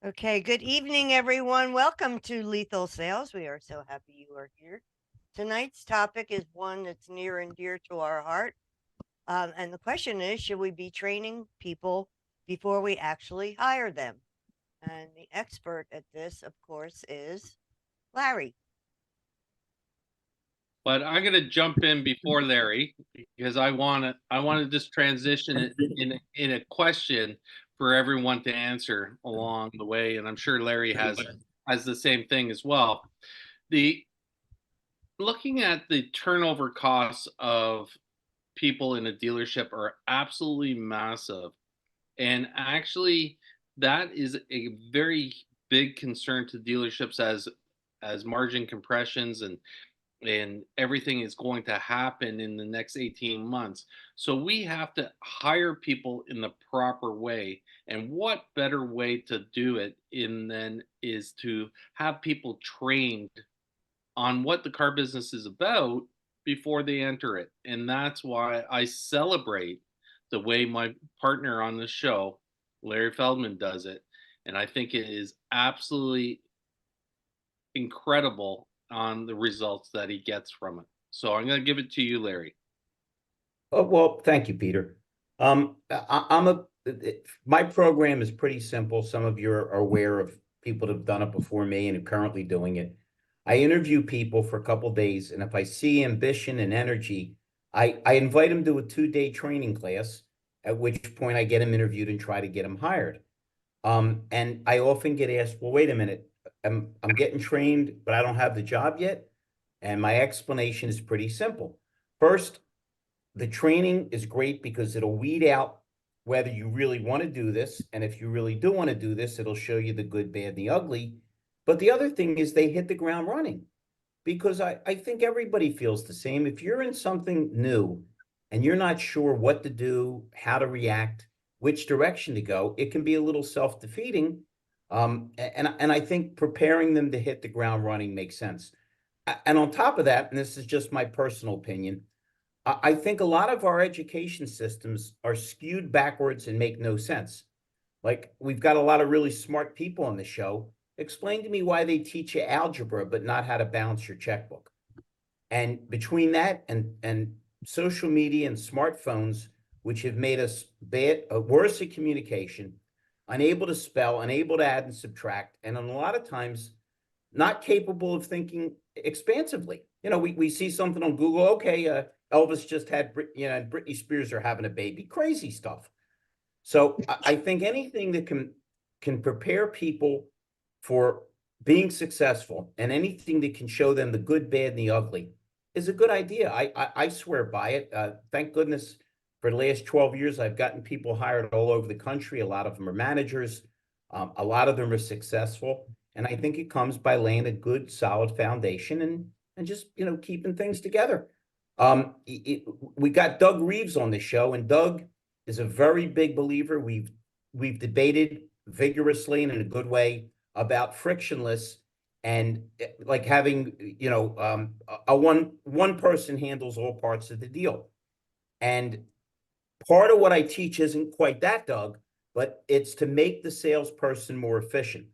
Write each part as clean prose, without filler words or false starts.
Okay, good evening, everyone. Welcome to Lethal Sales. We are so happy you are here. Tonight's topic is one that's near and dear to our heart. And the question is, should we be training people before we actually hire them? And the expert at this, of course, is Larry. But I'm going to jump in before Larry because I want to just transition it in a question for everyone to answer along the way, and I'm sure Larry has the same thing as well. The Looking at the turnover costs of people in a dealership are absolutely massive, and actually that is a very big concern to dealerships as margin compressions and everything is going to happen in the next 18 months. So we have to hire people in the proper way. And what better way to do it in than is to have people trained on what the car business is about before they enter it. And that's why I celebrate the way my partner on the show, Larry Feldman, does it. And I think it is absolutely incredible on the results that he gets from it. So I'm going to give it to you, Larry. Oh, well, thank you, Peter. My program is pretty simple. Some of you are aware of people that have done it before me and are currently doing it. I interview people for a couple of days, and if I see ambition and energy, I invite them to a 2-day training class, at which point I get them interviewed and try to get them hired. And I often get asked, well, wait a minute, I'm getting trained, but I don't have the job yet. And my explanation is pretty simple. First, the training is great because it'll weed out whether you really want to do this. And if you really do want to do this, it'll show you the good, bad, and the ugly. But the other thing is they hit the ground running, because I think everybody feels the same. If you're in something new and you're not sure what to do, how to react, which direction to go, it can be a little self-defeating. And I think preparing them to hit the ground running makes sense. And on top of that, and this is just my personal opinion, I think a lot of our education systems are skewed backwards and make no sense. Like, we've got a lot of really smart people on the show. Explain to me why they teach you algebra, but not how to balance your checkbook. And between that and social media and smartphones, which have made us worse at communication, unable to spell, unable to add and subtract, and a lot of times not capable of thinking expansively. You know, we see something on Google, okay, Elvis just had, and Britney Spears are having a baby, crazy stuff. So I think anything that can prepare people for being successful, and anything that can show them the good, bad, and the ugly is a good idea. I swear by it. Thank goodness for the last 12 years, I've gotten people hired all over the country. A lot of them are managers. A lot of them are successful. And I think it comes by laying a good, solid foundation and just, keeping things together. We got Doug Reeves on the show, and Doug is a very big believer. We've debated vigorously and in a good way about frictionless and like having, a one person handles all parts of the deal. And part of what I teach isn't quite that, Doug, but it's to make the salesperson more efficient.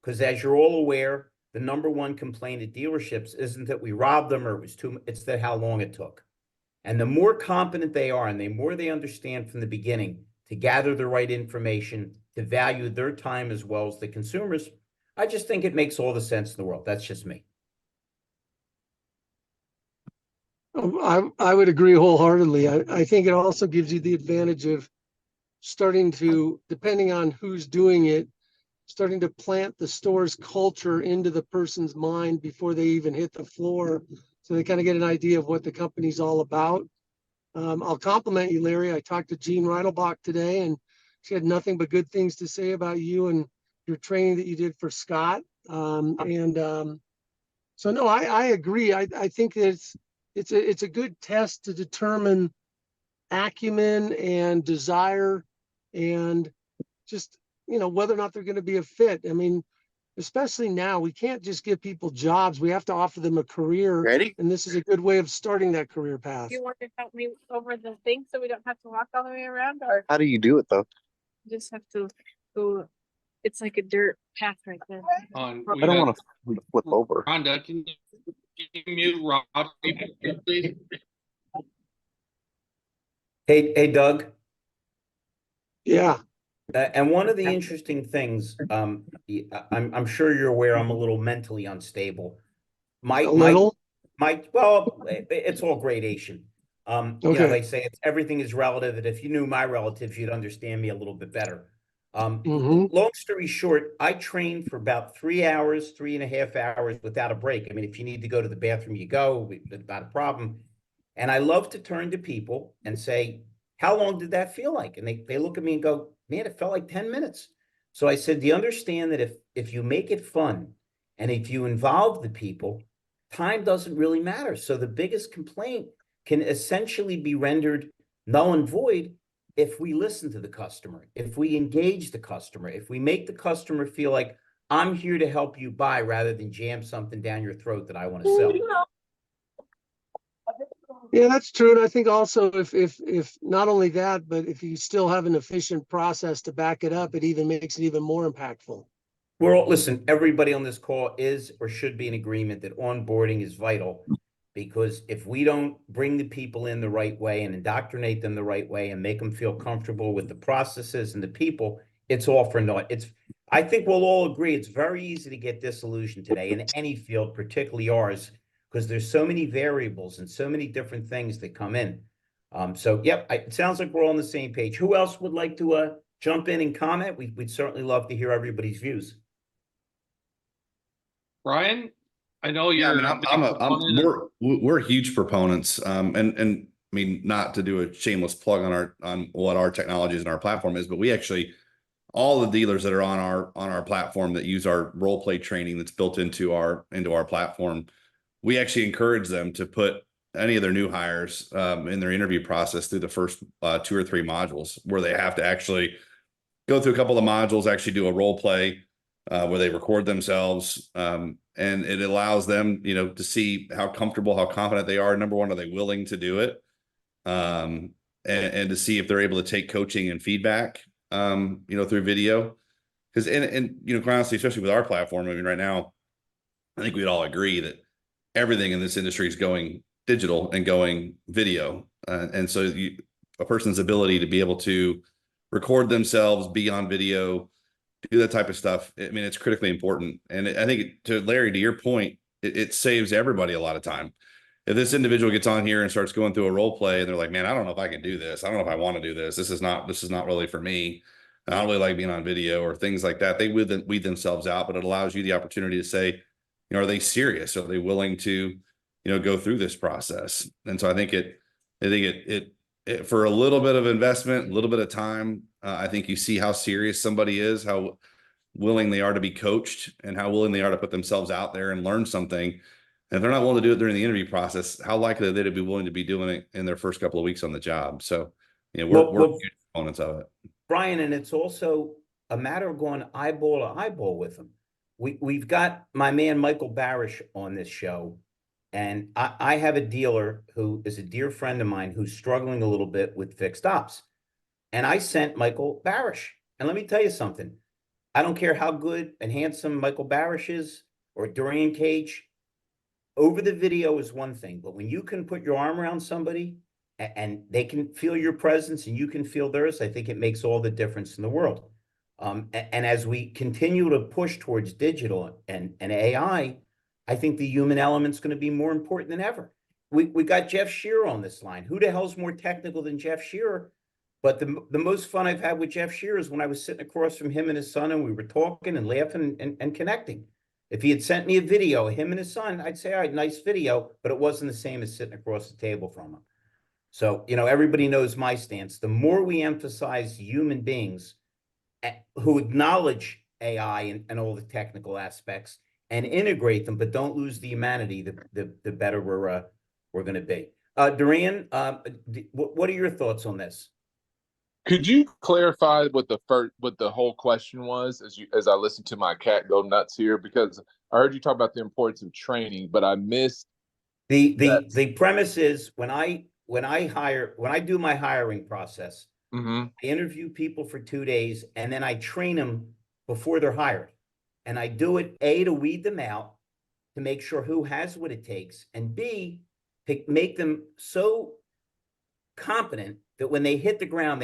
Because as you're all aware, the number one complaint at dealerships isn't that we robbed them or it's that how long it took. And the more competent they are and the more they understand from the beginning to gather the right information, to value their time as well as the consumers, I just think it makes all the sense in the world. That's just me. I would agree wholeheartedly. I think it also gives you the advantage of starting to, depending on who's doing it, starting to plant the store's culture into the person's mind before they even hit the floor. So they kind of get an idea of what the company's all about. I'll compliment you, Larry. I talked to Jean Reidelbach today, and she had nothing but good things to say about you and your training that you did for Scott. So no, I agree. I think it's a good test to determine acumen and desire and just, whether or not they're going to be a fit. I mean, especially now, we can't just give people jobs. We have to offer them a career. Ready? And this is a good way of starting that career path. Do you want to help me over the thing so we don't have to walk all the way around, or How do you do it though? just have to go It's like a dirt path right there. On, I don't want to flip over. Rhonda, can you mute Robby, please? Hey, Doug. Yeah, And one of the interesting things, I'm sure you're aware I'm a little mentally unstable. a little. Well, it's all gradation. Okay. They say everything is relative, and if you knew my relatives, you'd understand me a little bit better. Mhm. Long story short, I trained for about 3 hours, 3.5 hours without a break. I mean, if you need to go to the bathroom, you go, not a problem. And I love to turn to people and say, how long did that feel like? And they look at me and go, man, it felt like 10 minutes. So I said, do you understand that if you make it fun and if you involve the people, time doesn't really matter. So the biggest complaint can essentially be rendered null and void if we listen to the customer, if we engage the customer, if we make the customer feel like I'm here to help you buy rather than jam something down your throat that I want to sell. Yeah, that's true. And I think also if not only that, but if you still have an efficient process to back it up, it even makes it even more impactful. Listen, everybody on this call is or should be in agreement that onboarding is vital, because if we don't bring the people in the right way and indoctrinate them the right way and make them feel comfortable with the processes and the people, it's all for naught. I think we'll all agree it's very easy to get disillusioned today in any field, particularly ours, because there's so many variables and so many different things that come in. Yep, it sounds like we're all on the same page. Who else would like to jump in and comment? We'd certainly love to hear everybody's views. Brian, I know Yeah, you're I mean, we're huge proponents. And I mean, not to do a shameless plug on what our technologies and our platform is, but we actually, all the dealers that are on our platform that use our role play training that's built into our platform, we actually encourage them to put any of their new hires in their interview process through the first 2 or 3 modules, where they have to actually go through a couple of modules, actually do a role play where they record themselves. And it allows them, to see how comfortable, how confident they are. Number one, are they willing to do it? And to see if they're able to take coaching and feedback, through video. Because, quite honestly, especially with our platform, I mean, right now, I think we'd all agree that everything in this industry is going digital and going video. And so a person's ability to be able to record themselves, be on video, do that type of stuff, I mean, it's critically important. And I think, to Larry, to your point, it saves everybody a lot of time. If this individual gets on here and starts going through a role play and they're like, man, I don't know if I can do this. I don't know if I want to do this. This is not really for me. I don't really like being on video or things like that. They weed themselves out, but it allows you the opportunity to say, are they serious? Are they willing to, go through this process? And so I think it for a little bit of investment, a little bit of time, I think you see how serious somebody is, how willing they are to be coached, and how willing they are to put themselves out there and learn something. And if they're not willing to do it during the interview process, how likely are they to be willing to be doing it in their first couple of weeks on the job? So, we're huge proponents of it. Brian, and it's also a matter of going eyeball to eyeball with them. We've got my man Michael Barich on this show, and I have a dealer who is a dear friend of mine who's struggling a little bit with fixed ops. And I sent Michael Barich. And let me tell you something. I don't care how good and handsome Michael Barich is or Durran Cage. Over the video is one thing, but when you can put your arm around somebody and they can feel your presence and you can feel theirs, I think it makes all the difference in the world. And as we continue to push towards digital and AI, I think the human element's going to be more important than ever. We got Jeff Scherer on this line. Who the hell's more technical than Jeff Scherer? But the most fun I've had with Jeff Scherer is when I was sitting across from him and his son, and we were talking and laughing and connecting. If he had sent me a video of him and his son, I'd say, all right, nice video, but it wasn't the same as sitting across the table from him. So, everybody knows my stance. The more we emphasize human beings who acknowledge AI and all the technical aspects and integrate them, but don't lose the humanity, the better we're going to be. Durran, what are your thoughts on this? Could you clarify what the whole question was as I listened to my cat go nuts here? Because I heard you talk about the importance of training, but I missed the premise is when I do my hiring process, Mm-hmm. I interview people for 2 days and then I train them before they're hired. And I do it, A, to weed them out, to make sure who has what it takes, and B, to make them so competent that when they hit the ground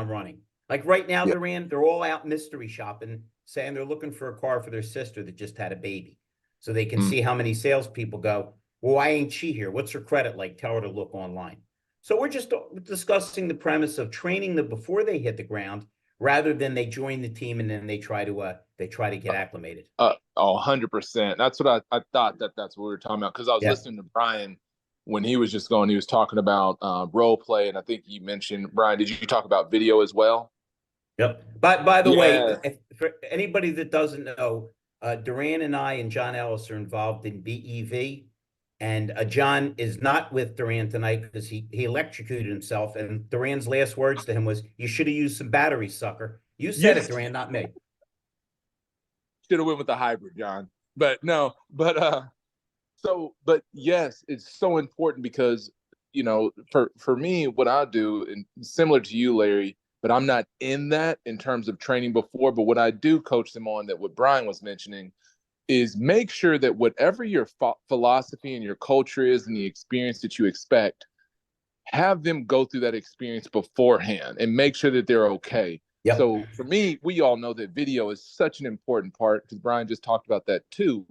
running. Like right now, Yeah. Durran, they're all out mystery shopping, saying they're looking for a car for their sister that just had a baby. So they can see how many salespeople go, well, why ain't she here? What's her credit like? Tell her to look online. So we're just discussing the premise of training them before they hit the ground, rather than they join the team and then they try to get acclimated. 100%. That's what I thought that's what we were talking about. Cause I was Yeah. listening to Brian when he was just going, he was talking about role play. And I think you mentioned, Brian, did you talk about video as well? Yep. By the way, Yeah. for anybody that doesn't know, Durran and I and John Ellis are involved in BEV, and John is not with Durran tonight because he electrocuted himself. And Duran's last words to him was, "You should have used some batteries, sucker." You said Yes. it, Durran, not me. Should have went with the hybrid, John. But no, but yes, it's so important because, you know, for me, what I do, and similar to you, Larry, but I'm not in that in terms of training before, but what I do coach them on, that what Brian was mentioning, is make sure that whatever your philosophy and your culture is and the experience that you expect, have them go through that experience beforehand and make sure that they're okay. Yep. So for me, we all know that video is such an important part, because Brian just talked about that too.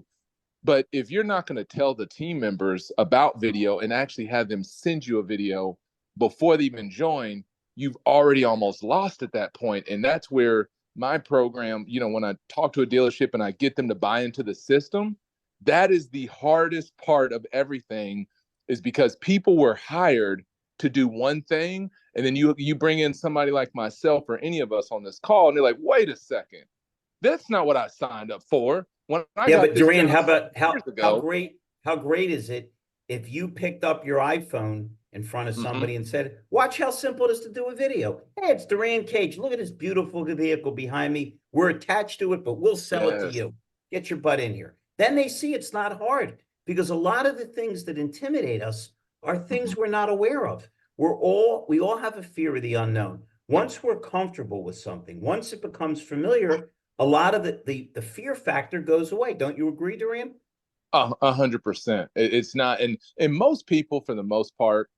But if you're not going to tell the team members about video and actually have them send you a video before they even join, you've already almost lost at that point. And that's where my program, you know, when I talk to a dealership and I get them to buy into the system, that is the hardest part of everything, is because people were hired to do one thing, and then you bring in somebody like myself or any of us on this call, and they're like, wait a second, that's not what I signed up for. When I Yeah, got but this Durran, job how years ago, great is it if you picked up your iPhone in front of Mhm. somebody and said, "Watch how simple it is to do a video. Hey, it's Durran Cage. Look at this beautiful vehicle behind me. We're attached to it, but we'll sell it to Yes. you. Get your butt in here." Then they see it's not hard, because a lot of the things that intimidate us are things we're not aware of. We all have a fear of the unknown. Once we're comfortable with something, once it becomes familiar, a lot of the fear factor goes away. Don't you agree, Durran? 100%. It's not, and most people, for the most part,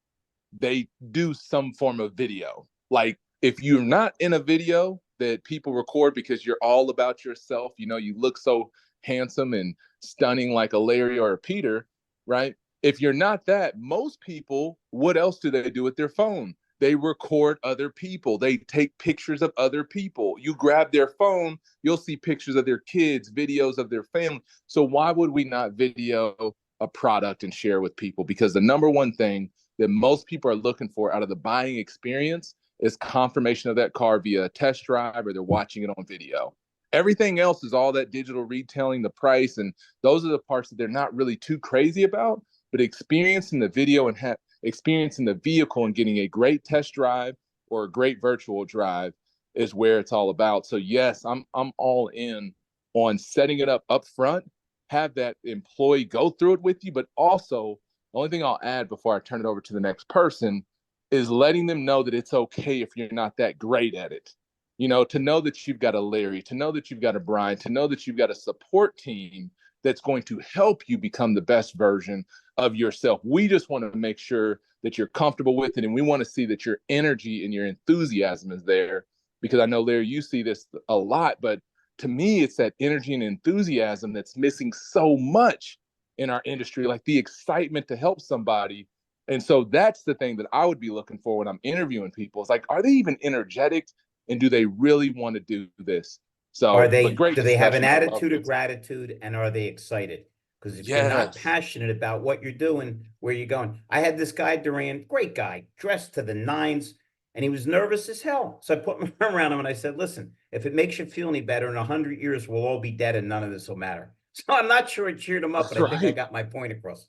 they do some form of video. Like, if you're not in a video that people record because you're all about yourself, you know, you look so handsome and stunning like a Larry or a Peter, right? If you're not that, most people, what else do they do with their phone? They record other people. They take pictures of other people. You grab their phone, you'll see pictures of their kids, videos of their family. So why would we not video a product and share with people? Because the number one thing that most people are looking for out of the buying experience is confirmation of that car via a test drive, or they're watching it on video. Everything else is all that digital retailing, the price, and those are the parts that they're not really too crazy about. But experiencing the video and experiencing the vehicle and getting a great test drive or a great virtual drive is where it's all about. So yes, I'm all in on setting it up front, have that employee go through it with you, but also the only thing I'll add before I turn it over to the next person is letting them know that it's okay if you're not that great at it. You know, to know that you've got a Larry, to know that you've got a Brian, to know that you've got a support team that's going to help you become the best version of yourself. We just want to make sure that you're comfortable with it, and we want to see that your energy and your enthusiasm is there, because I know, Larry, you see this a lot, but to me, it's that energy and enthusiasm that's missing so much in our industry, like the excitement to help somebody. And so that's the thing that I would be looking for when I'm interviewing people. It's like, are they even energetic, and do they really want to do this? So, but great Do they have an discussion. I love attitude of this. gratitude, and are they excited? Because if you're not Yes. passionate about what you're doing, where you're going. I had this guy, Durran, great guy, dressed to the nines, and he was nervous as hell. So I put my arm around him and I said, "Listen, if it makes you feel any better, in 100 years, we'll all be dead and none of this will matter." So I'm not sure it cheered him up, That's but I think I right. got my point across.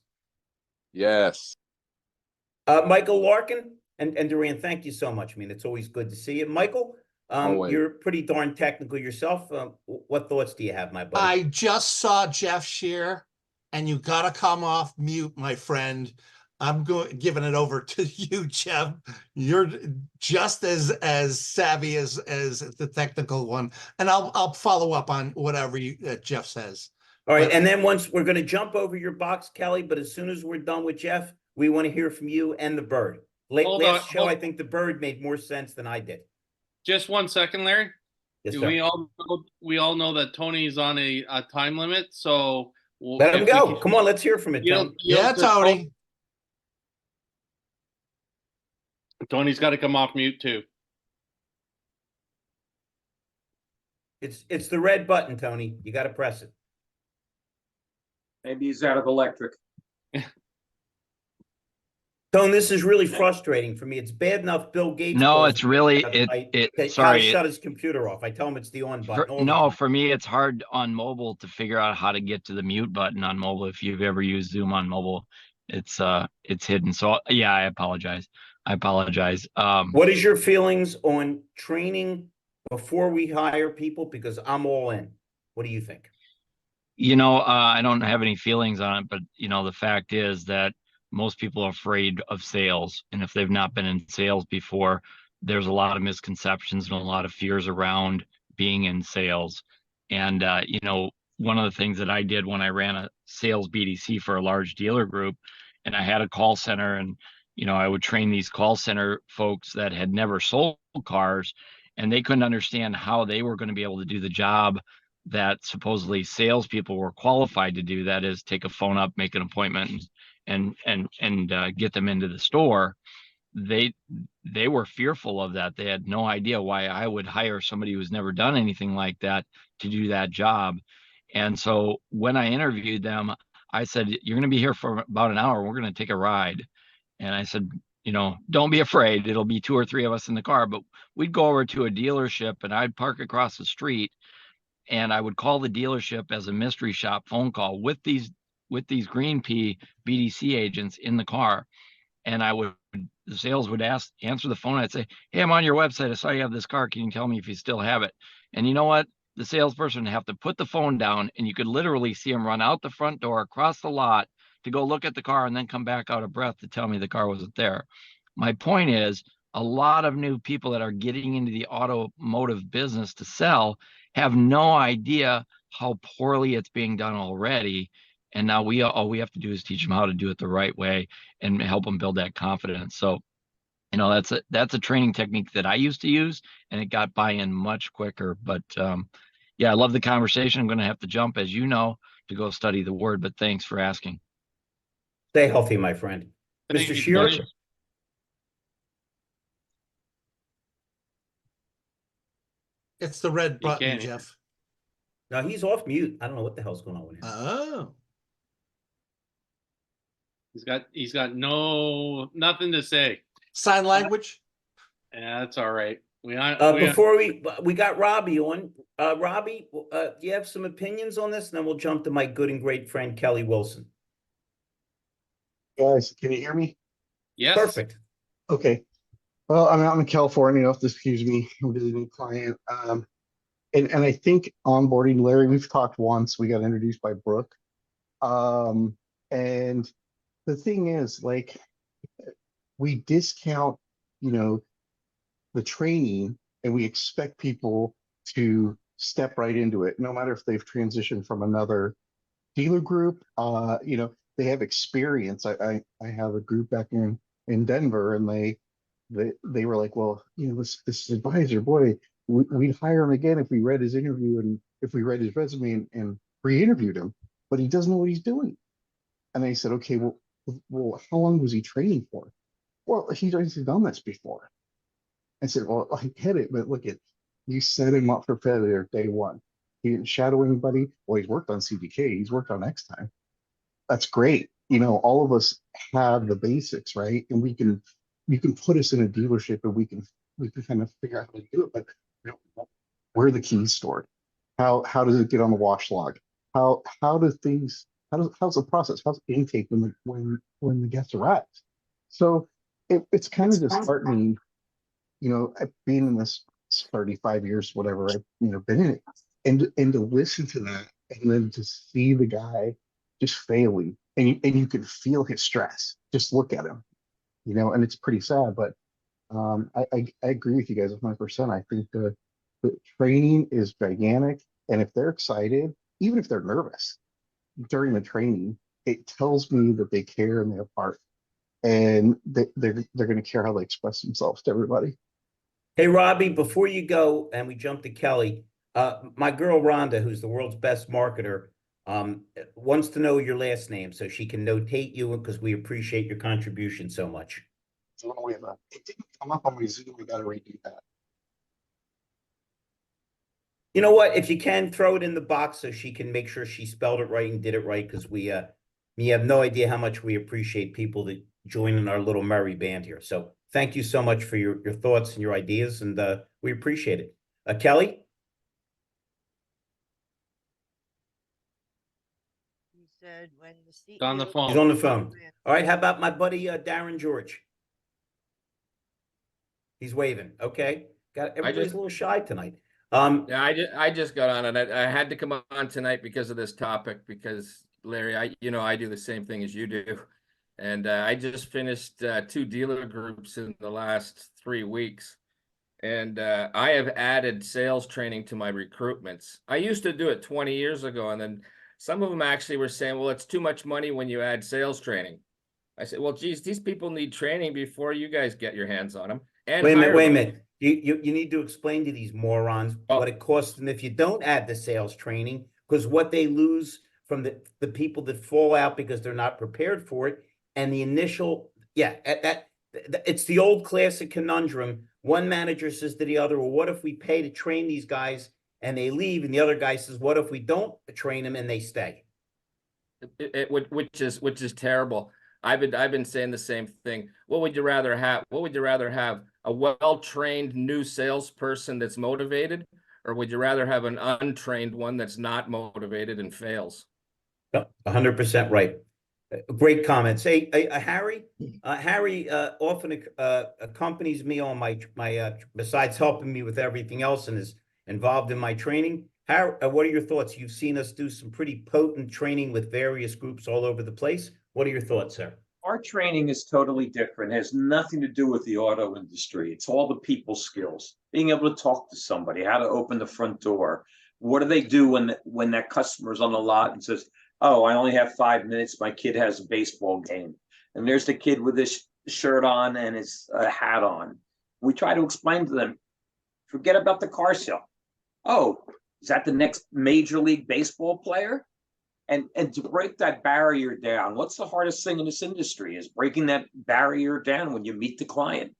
Yes. Michael Larkin and Durran, thank you so much. I mean, it's always good to see you. Michael, Always. you're pretty darn technical yourself. What thoughts do you have, my buddy? I just saw Jeff Scherer, and you got to come off mute, my friend. I'm giving it over to you, Jeff. You're just as savvy as the technical one, and I'll follow up on whatever Jeff says. All right, But- and then once we're going to jump over your box, Kelly, but as soon as we're done with Jeff, we want to hear from you and the bird. Hold Last on, show, hold- I think the bird made more sense than I did. Just 1 second, Larry. Yes, Do sir. we all know that Tony's on a time limit, so Let him if we go. can Come on, let's hear from it, yield- Tony. yield Yeah, to Tony. Tony's got to come off mute too. It's the red button, Tony. You got to press it. Maybe he's out of electric. Tone, this is really frustrating for me. It's bad enough Bill Gates. No, calls it's me really the other night to sorry. shut his computer off. I tell him it's the on button. all the No, time. for me, it's hard on mobile to figure out how to get to the mute button on mobile. If you've ever used Zoom on mobile, it's hidden. So yeah, I apologize. What is your feelings on training before we hire people? Because I'm all in. What do you think? I don't have any feelings on it, but the fact is that most people are afraid of sales. And if they've not been in sales before, there's a lot of misconceptions and a lot of fears around being in sales. And, one of the things that I did when I ran a sales BDC for a large dealer group, and I had a call center, and, I would train these call center folks that had never sold cars, and they couldn't understand how they were going to be able to do the job that supposedly salespeople were qualified to do. That is, take a phone up, make an appointment, and get them into the store. They were fearful of that. They had no idea why I would hire somebody who's never done anything like that to do that job. And so when I interviewed them, I said, "You're going to be here for about an hour. We're going to take a ride." And I said, "Don't be afraid. It'll be 2 or 3 of us in the car." But we'd go over to a dealership, and I'd park across the street, and I would call the dealership as a mystery shop phone call with these green pea BDC agents in the car. And the sales would answer the phone. I'd say, "Hey, I'm on your website. I saw you have this car. Can you tell me if you still have it?" And you know what? The salesperson would have to put the phone down, and you could literally see him run out the front door, across the lot to go look at the car, and then come back out of breath to tell me the car wasn't there. My point is, a lot of new people that are getting into the automotive business to sell have no idea how poorly it's being done already. And now all we have to do is teach them how to do it the right way and help them build that confidence. So, that's a training technique that I used to use, and it got buy-in much quicker. But yeah, I love the conversation. I'm going to have to jump, as you know, to go study the word, but thanks for asking. Stay healthy, my friend. Thank Mr. you, Scherer? Tony. It's the red You button, can't. Jeff. No, he's off mute. I don't know what the hell's going on with him. Oh, He's got nothing to say. sign language. Yeah, that's all right. Before we got Robby on. Robby, do you have some opinions on this? And then we'll jump to my good and great friend, Kelly Wilson. Guys, can you hear me? Yes. Perfect. Okay. Well, I'm out in California. If this gives me a really new client. And I think onboarding Larry, we've talked once. We got introduced by Brooke. And the thing is, like, we discount, the training, and we expect people to step right into it, no matter if they've transitioned from another dealer group. They have experience. I have a group back in Denver, and they were like, "Well, this advisor, boy, we'd hire him again if we read his interview and if we read his resume and re-interviewed him, but he doesn't know what he's doing." And I said, "Okay, well, how long was he training for?" "Well, he's done this before." I said, "Well, I get it, but look, you set him up for failure day one. He didn't shadow anybody. Well, he's worked on CDK. He's worked on X time. That's great. All of us have the basics, right? And you can put us in a dealership, and we can kind of figure out how to do it. But where are the keys stored? How does it get on the wash log? How's the process? How's intake when the guest arrives?" So it's kind of disheartening, being in this 35 years, whatever I've been in it, and to listen to that, and then to see the guy just failing and you can feel his stress. Just look at him, and it's pretty sad. But I agree with you guys 100%. I think the training is gigantic, and if they're excited, even if they're nervous during the training, it tells me that they care and they have heart, and they're going to care how they express themselves to everybody. Hey, Robby, before you go and we jump to Kelly, my girl Rhonda, who's the world's best marketer, wants to know your last name so she can notate you because we appreciate your contribution so much. It didn't come up on my Zoom. We got to redo that. You know what? If you can, throw it in the box so she can make sure she spelled it right and did it right, because we have no idea how much we appreciate people that join in our little merry band here. So thank you so much for your thoughts and your ideas, and we appreciate it. Kelly? He said when the CEO on the phone. He's on the phone. All right, how about my buddy Darin George? He's waving. Okay. Everybody's a little shy tonight. Yeah, I just got on, and I had to come on tonight because of this topic, because Larry, I do the same thing as you do. And I just finished 2 dealer groups in the last 3 weeks. And I have added sales training to my recruitments. I used to do it 20 years ago, and then some of them actually were saying, well, it's too much money when you add sales training. I said, well, geez, these people need training before you guys get your hands on them. And wait a minute. You need to explain to these morons what it costs them if you don't add the sales training, because what they lose from the people that fall out because they're not prepared for it. And the initial, it's the old classic conundrum. One manager says to the other, well, what if we pay to train these guys and they leave? And the other guy says, what if we don't train them and they stay? Which is terrible. I've been saying the same thing. What would you rather have? What would you rather have? A well-trained new salesperson that's motivated, or would you rather have an untrained one that's not motivated and fails? 100% right. Great comments. Hey, Harry. Harry often accompanies me on my besides helping me with everything else, and is involved in my training. Harry, what are your thoughts? You've seen us do some pretty potent training with various groups all over the place. What are your thoughts, sir? Our training is totally different. It has nothing to do with the auto industry. It's all the people skills, being able to talk to somebody, how to open the front door. What do they do when that customer's on the lot and says, oh, I only have 5 minutes. My kid has a baseball game. And there's the kid with his shirt on and his hat on. We try to explain to them, forget about the car sale. Oh, is that the next Major League Baseball player? And to break that barrier down, what's the hardest thing in this industry is breaking that barrier down when you meet the client.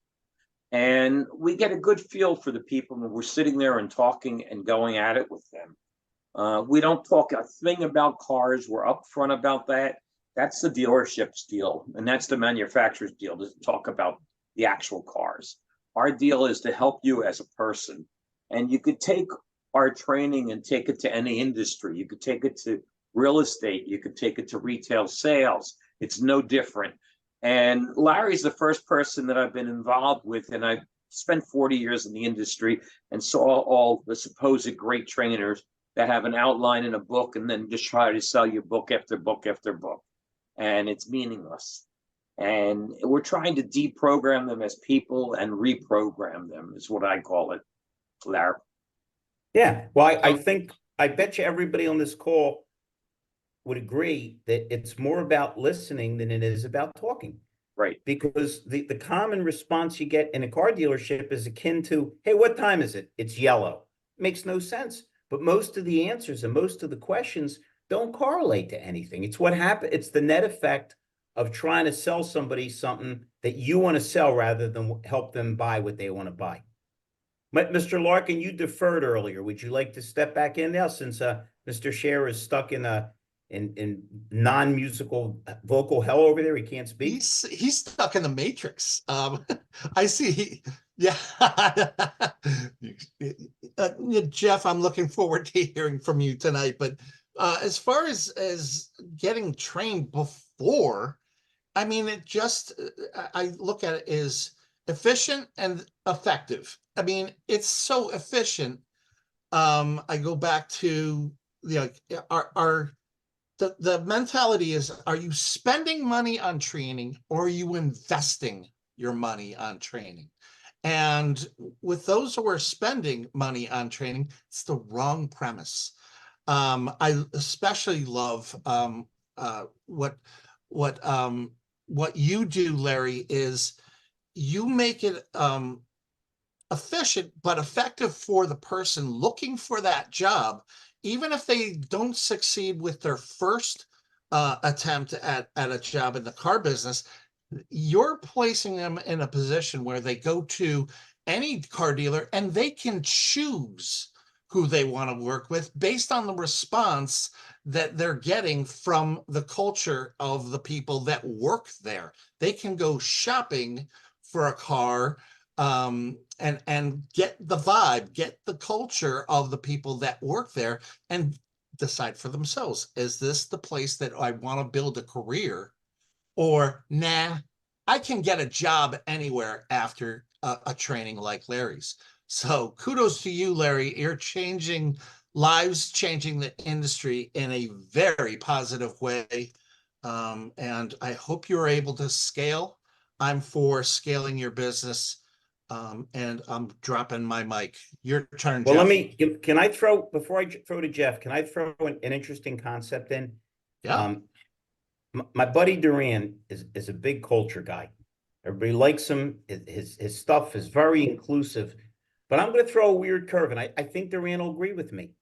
And we get a good feel for the people when we're sitting there and talking and going at it with them. We don't talk a thing about cars. We're upfront about that. That's the dealership's deal. And that's the manufacturer's deal, to talk about the actual cars. Our deal is to help you as a person. And you could take our training and take it to any industry. You could take it to real estate. You could take it to retail sales. It's no different. And Larry's the first person that I've been involved with, and I spent 40 years in the industry and saw all the supposed great trainers that have an outline in a book and then just try to sell you book after book after book. And it's meaningless. And we're trying to deprogram them as people and reprogram them is what I call it, Larry. Yeah, well, I bet you everybody on this call would agree that it's more about listening than it is about talking. Right. Because the common response you get in a car dealership is akin to, hey, what time is it? It's yellow. Makes no sense. But most of the answers and most of the questions don't correlate to anything. It's what happened. It's the net effect of trying to sell somebody something that you want to sell rather than help them buy what they want to buy. But Mr. Larkin, you deferred earlier. Would you like to step back in now, since Mr. Scherer is stuck in non-musical vocal hell over there? He can't speak. He's stuck in the matrix. I see. Yeah. Jeff, I'm looking forward to hearing from you tonight. But as far as getting trained before, I mean, I look at it as efficient and effective. I mean, it's so efficient. I go back to our the mentality is, are you spending money on training or are you investing your money on training? And with those who are spending money on training, it's the wrong premise. I especially love what you do, Larry, is you make it efficient but effective for the person looking for that job, even if they don't succeed with their first attempt at a job in the car business. You're placing them in a position where they go to any car dealer and they can choose who they want to work with based on the response that they're getting from the culture of the people that work there. They can go shopping for a car and get the vibe, get the culture of the people that work there, and decide for themselves, is this the place that I want to build a career? Or, nah, I can get a job anywhere after a training like Larry's. So kudos to you, Larry. You're changing lives, changing the industry in a very positive way. And I hope you're able to scale. I'm for scaling your business. And I'm dropping my mic. Your turn, Well, Jeff. can I throw, before I throw to Jeff, can I throw an interesting concept in? Yeah. My buddy Durran is a big culture guy. Everybody likes him. His stuff is very inclusive. But I'm going to throw a weird curve, and I think Durran will agree with me.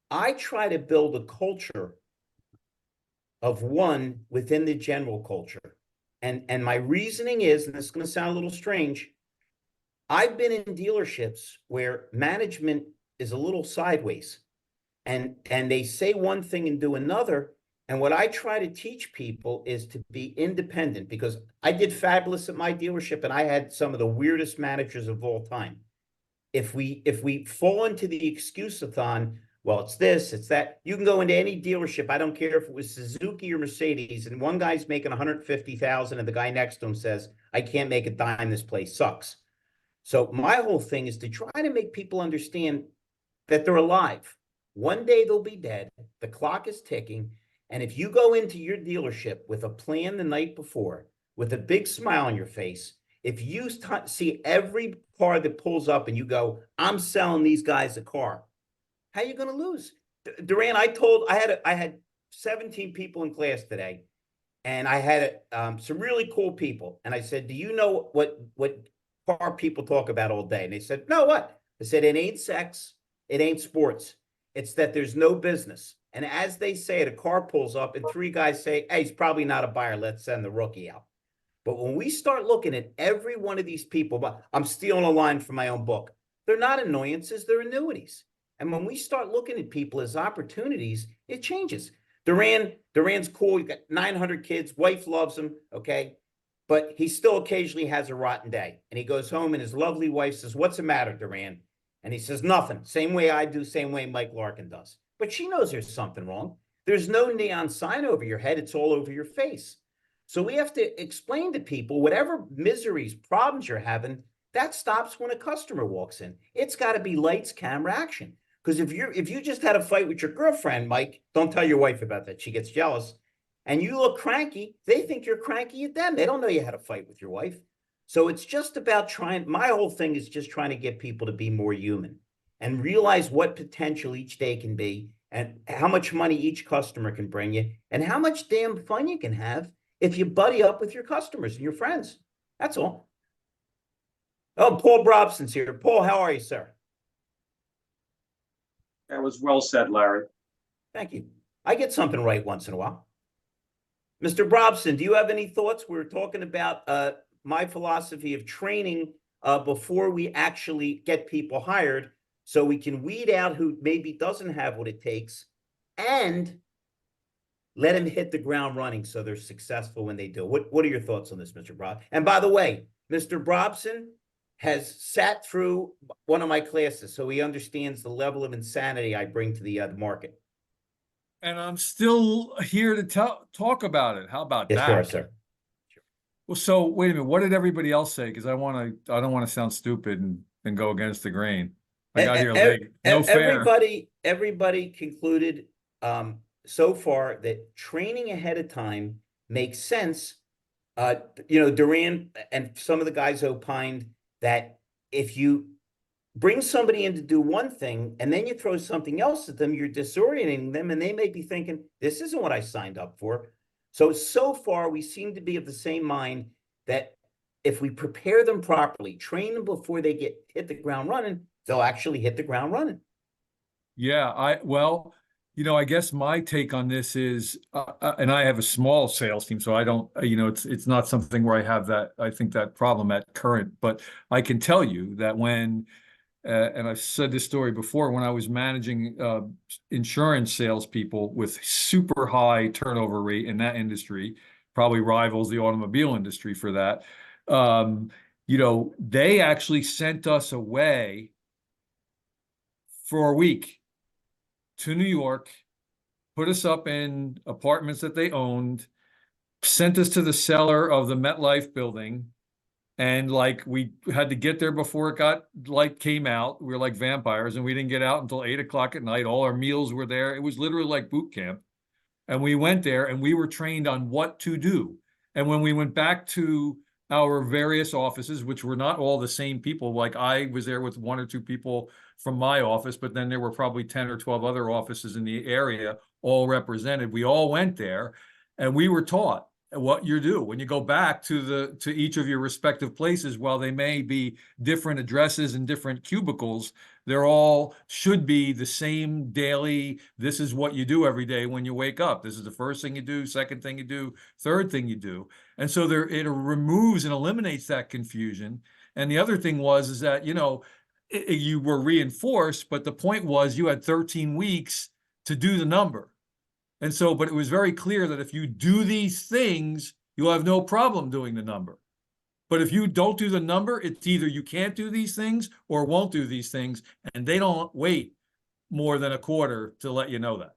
I try to build a culture of one within the general culture. And my reasoning is, and this is going to sound a little strange, I've been in dealerships where management is a little sideways, and they say one thing and do another. And what I try to teach people is to be independent, because I did fabulous at my dealership and I had some of the weirdest managers of all time. If we fall into the excuse-a-thon, well, it's this, it's that. You can go into any dealership. I don't care if it was Suzuki or Mercedes, and one guy's making 150,000 and the guy next to him says, I can't make a dime, this place sucks. So my whole thing is to try to make people understand that they're alive. One day they'll be dead. The clock is ticking. And if you go into your dealership with a plan the night before, with a big smile on your face, if you see every car that pulls up and you go, I'm selling these guys a car, how are you going to lose? Durran, I had 17 people in class today, and I had some really cool people. And I said, do you know what car people talk about all day? And they said, no, what? I said, it ain't sex. It ain't sports. It's that there's no business. And as they say it, a car pulls up and three guys say, hey, he's probably not a buyer. Let's send the rookie out. But when we start looking at every one of these people, but I'm stealing a line from my own book, they're not annoyances, they're annuities. And when we start looking at people as opportunities, it changes. Durran's cool. He's got 900 kids. Wife loves him. Okay. But he still occasionally has a rotten day. And he goes home and his lovely wife says, what's the matter, Durran? And he says, nothing. Same way I do, same way Mike Larkin does. But she knows there's something wrong. There's no neon sign over your head. It's all over your face. So we have to explain to people whatever miseries, problems you're having, that stops when a customer walks in. It's got to be lights, camera, action. Because if you just had a fight with your girlfriend, Mike, don't tell your wife about that. She gets jealous. And you look cranky, they think you're cranky at them. They don't know you had a fight with your wife. So it's just about my whole thing is just trying to get people to be more human and realize what potential each day can be and how much money each customer can bring you and how much damn fun you can have if you buddy up with your customers and your friends. That's all. Oh, Paul Brobson's here. Paul, how are you, sir? That was well said, Larry. Thank you. I get something right once in a while. Mr. Brobson, do you have any thoughts? We're talking about my philosophy of training before we actually get people hired, so we can weed out who maybe doesn't have what it takes and let them hit the ground running so they're successful when they do. What are your thoughts on this, Mr. Brobson? And by the way, Mr. Brobson has sat through one of my classes, so he understands the level of insanity I bring to the market. And I'm still here to talk about it. How about Yes, that? you are, sir. Well, so wait a minute. What did everybody else say? Because I don't want to sound stupid and go against the grain. I got here late. No fair. Everybody concluded so far that training ahead of time makes sense. Durran and some of the guys opined that if you bring somebody in to do one thing and then you throw something else at them, you're disorienting them and they may be thinking, this isn't what I signed up for. So far, we seem to be of the same mind that if we prepare them properly, train them before they hit the ground running, they'll actually hit the ground running. Yeah, I guess my take on this is, and I have a small sales team, so I don't, it's not something where I think that problem at current, but I can tell you that when, and I've said this story before, when I was managing insurance salespeople with super high turnover rate in that industry, probably rivals the automobile industry for that. They actually sent us away for a week to New York, put us up in apartments that they owned, sent us to the cellar of the MetLife building. And we had to get there before light came out. We were like vampires and we didn't get out until 8 o'clock at night. All our meals were there. It was literally like boot camp. And we went there and we were trained on what to do. And when we went back to our various offices, which were not all the same people, like I was there with 1 or 2 people from my office, but then there were probably 10 or 12 other offices in the area, all represented. We all went there and we were taught what you do when you go back to each of your respective places. While they may be different addresses and different cubicles, they're all should be the same daily. This is what you do every day when you wake up. This is the first thing you do, second thing you do, third thing you do. And so it removes and eliminates that confusion. And the other thing is that, you were reinforced, but the point was you had 13 weeks to do the number. And so, but it was very clear that if you do these things, you'll have no problem doing the number. But if you don't do the number, it's either you can't do these things or won't do these things. And they don't wait more than a quarter to let you know that.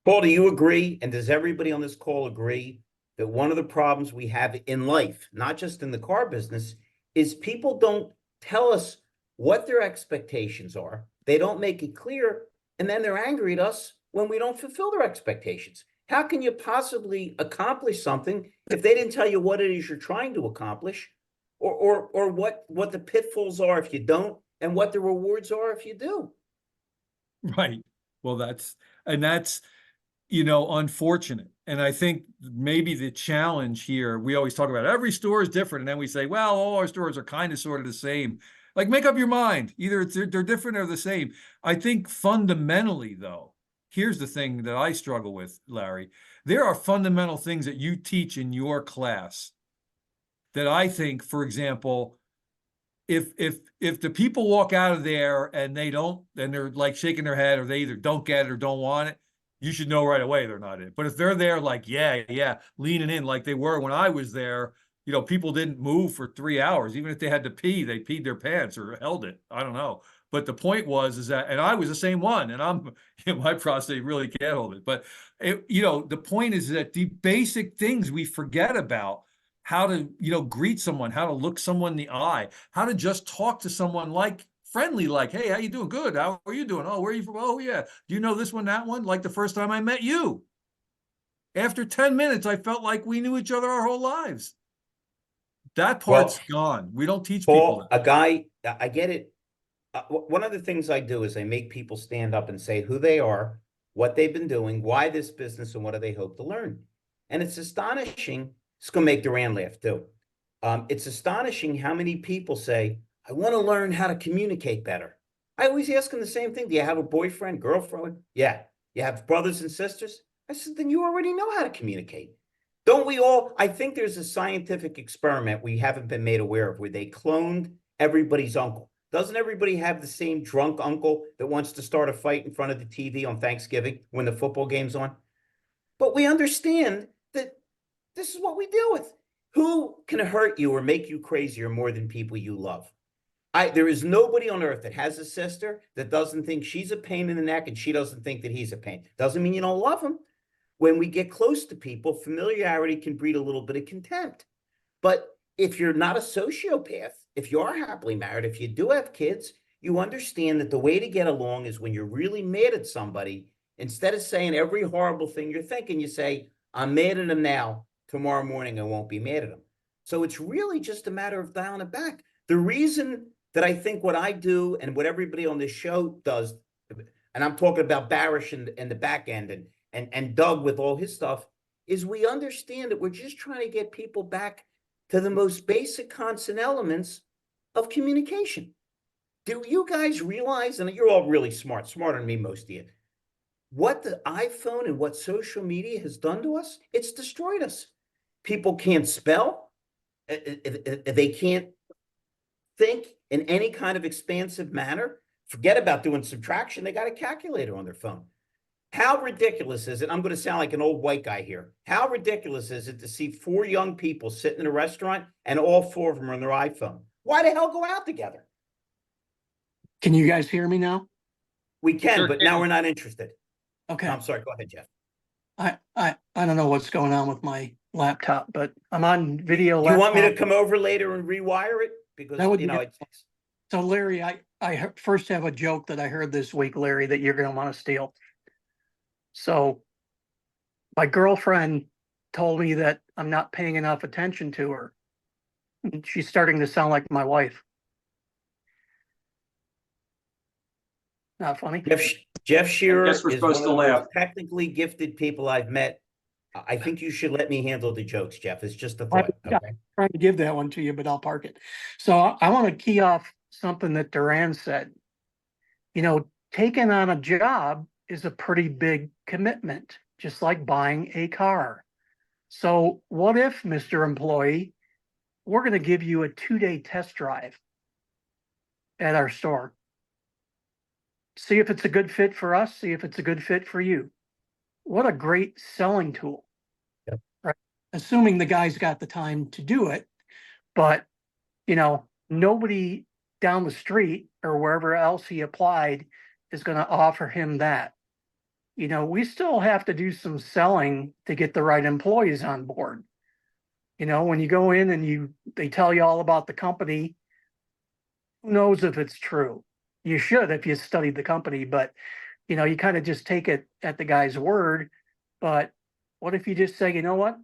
Paul, do you agree? And does everybody on this call agree that one of the problems we have in life, not just in the car business, is people don't tell us what their expectations are. They don't make it clear. And then they're angry at us when we don't fulfill their expectations. How can you possibly accomplish something if they didn't tell you what it is you're trying to accomplish, or what the pitfalls are if you don't, and what the rewards are if you do? Right. Well, that's unfortunate. And I think maybe the challenge here, we always talk about every store is different. And then we say, well, all our stores are kind of sort of the same. Like, make up your mind. Either they're different or the same. I think fundamentally, though, here's the thing that I struggle with, Larry. There are fundamental things that you teach in your class that I think, for example, if the people walk out of there and they're like shaking their head, or they either don't get it or don't want it, you should know right away they're not it. But if they're there like, yeah, leaning in like they were when I was there, people didn't move for 3 hours. Even if they had to pee, they peed their pants or held it. I don't know. But the point is that, and I was the same one, and my prostate really can't hold it. But the point is that the basic things we forget about: how to, greet someone, how to look someone in the eye, how to just talk to someone friendly, like, hey, how you doing? Good. How are you doing? Oh, where are you from? Oh, yeah. Do you know this one, that one? Like the first time I met you. After 10 minutes, I felt like we knew each other our whole lives. That part's gone. We don't teach people that. I get it. One of the things I do is I make people stand up and say who they are, what they've been doing, why this business, and what do they hope to learn. And it's astonishing. It's going to make Durran laugh too. It's astonishing how many people say, I want to learn how to communicate better. I always ask them the same thing. Do you have a boyfriend, girlfriend? Yeah. You have brothers and sisters? I said, then you already know how to communicate. Don't we all? I think there's a scientific experiment we haven't been made aware of where they cloned everybody's uncle. Doesn't everybody have the same drunk uncle that wants to start a fight in front of the TV on Thanksgiving when the football game's on? But we understand that this is what we deal with. Who can hurt you or make you crazier more than people you love? There is nobody on earth that has a sister that doesn't think she's a pain in the neck and she doesn't think that he's a pain. Doesn't mean you don't love him. When we get close to people, familiarity can breed a little bit of contempt. But if you're not a sociopath, if you are happily married, if you do have kids, you understand that the way to get along is when you're really mad at somebody, Instead of saying every horrible thing you're thinking, you say, I'm mad at him now. Tomorrow morning, I won't be mad at him. So it's really just a matter of dialing it back. The reason that I think what I do and what everybody on this show does, and I'm talking about Barich and the back end and Doug with all his stuff, is we understand that we're just trying to get people back to the most basic constant elements of communication. Do you guys realize, and you're all really smart, smarter than me, most of you, what the iPhone and what social media has done to us? It's destroyed us. People can't spell. They can't think in any kind of expansive manner. Forget about doing subtraction. They got a calculator on their phone. How ridiculous is it? I'm going to sound like an old white guy here. How ridiculous is it to see 4 young people sitting in a restaurant and all 4 of them are on their iPhone? Why the hell go out together? Can you guys hear me now? We can, Sure but can. now we're not interested. Okay. I'm sorry. Go ahead, Jeff. I don't know what's going on with my laptop, but I'm on video. Do you want me to laptop. come over later and rewire it? Because, That would you be know, good. So Larry, first have a joke that I heard this week, Larry, that you're going to want to steal. So my girlfriend told me that I'm not paying enough attention to her. And she's starting to sound like my wife. Not funny. Jeff Scherer guess we're is one of supposed the to laugh. most technically gifted people I've met. I think you should let me handle the jokes, Jeff. It's just a thought. I'm Okay. trying to give that one to you, but I'll park it. So I want to key off something that Durran said. You know, taking on a job is a pretty big commitment, just like buying a car. So what if, Mr. Employee, we're going to give you a 2-day test drive at our store. See if it's a good fit for us, see if it's a good fit for you. What a great selling tool. Yep. Right? Assuming the guy's got the time to do it, but you know, nobody down the street or wherever else he applied is going to offer him that. You know, we still have to do some selling to get the right employees on board. You know, when you go in and they tell you all about the company, who knows if it's true? You should if you studied the company, but you know, you kind of just take it at the guy's word. But what if you just say, you know what?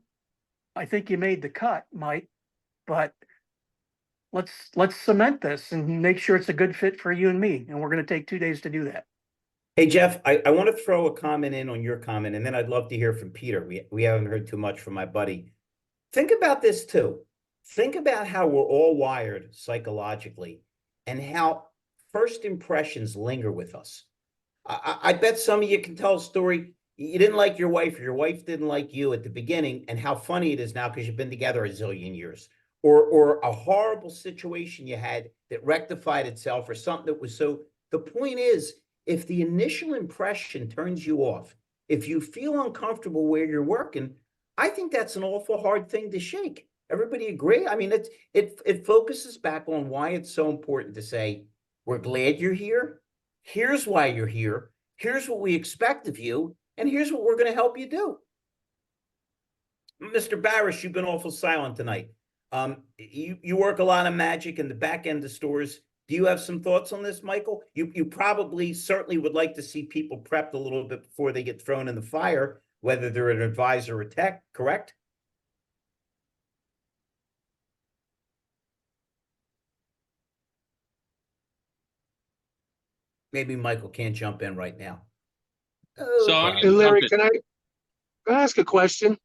I think you made the cut, Mike, but let's cement this and make sure it's a good fit for you and me. And we're going to take 2 days to do that. Hey, Jeff, I want to throw a comment in on your comment, and then I'd love to hear from Peter. We haven't heard too much from my buddy. Think about this too. Think about how we're all wired psychologically and how first impressions linger with us. I bet some of you can tell a story. You didn't like your wife, or your wife didn't like you at the beginning, and how funny it is now because you've been together a zillion years. Or a horrible situation you had that rectified itself, or something that was so. The point is, if the initial impression turns you off, if you feel uncomfortable where you're working, I think that's an awful hard thing to shake. Everybody agree? I mean, it focuses back on why it's so important to say, we're glad you're here. Here's why you're here. Here's what we expect of you. And here's what we're going to help you do. Mr. Barich, you've been awful silent tonight. You work a lot of magic in the back end of stores. Do you have some thoughts on this, Michael? You probably certainly would like to see people prepped a little bit before they get thrown in the fire, whether they're an advisor or tech, correct? Maybe Michael can't jump in right now. So I'm Hey, gonna Larry, jump in. can I ask a question